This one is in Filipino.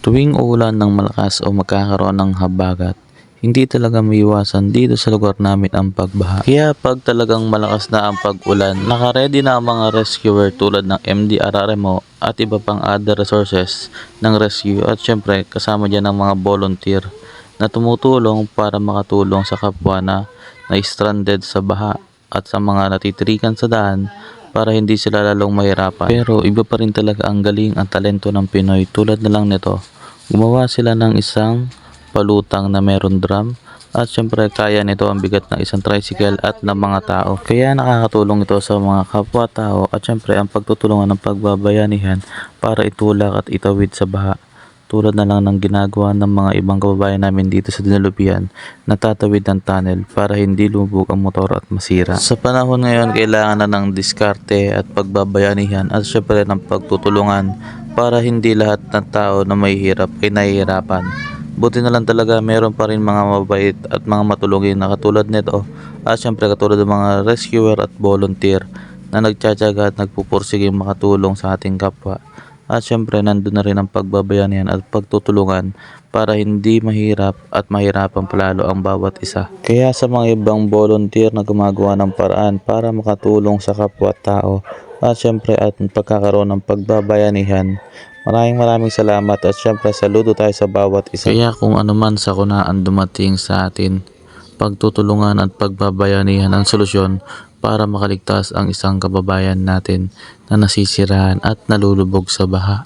Tuwing uulan ng malakas o magkakaroon ng habagat, hindi talaga maiwasan dito sa lugar namin ang pagbaha. Kaya pag talagang malakas na ang pag-ulan, nakaredy na ang mga rescuer tulad ng MDRRMO at iba pang other resources ng rescue at syempre kasama dyan ang mga volunteer na tumutulong para makatulong sa kapwa na stranded sa baha at sa mga natitirikan sa daan para hindi sila lalong mahirapan. Pero iba pa rin talaga ang galing, ang talento ng Pinoy tulad na lang nito. Gumawa sila ng isang palutang na meron drum at syempre kaya nito ang bigat ng isang tricycle at ng mga tao. Kaya nakakatulong ito sa mga kapwa-tao at syempre ang pagtutulungan ng pagbabayanihan para itulak at itawid sa baha. Tulad na lang ng ginagawa ng mga ibang kababayan namin dito sa Dinalupian na tatawid ng tunnel para hindi lumubog ang motor at masira. Sa panahon ngayon, kailangan na ng diskarte at pagbabayanihan at syempre ng pagtutulungan para hindi lahat ng tao na mahihirap ay nahihirapan. Buti na lang talaga meron pa rin mga mabait at mga matulungin na katulad nito at syempre katulad ng mga rescuer at volunteer na nagtsatsaga at nagpupursige makatulong sa ating kapwa. At syempre nandun na rin ang pagbabayanihan at pagtutulungan para hindi mahirap at mahirapan palalo ang bawat isa. Kaya sa mga ibang volunteer na gumagawa ng paraan para makatulong sa kapwa-tao at syempre at pagkakaroon ng pagbabayanihan, maraming salamat at syempre saludo tayo sa bawat isa. Kaya kung ano man sa kunaan dumating sa atin, pagtutulungan at pagbabayanihan ang solusyon para makaligtas ang isang kababayan natin na nasisiraan at nalulubog sa baha.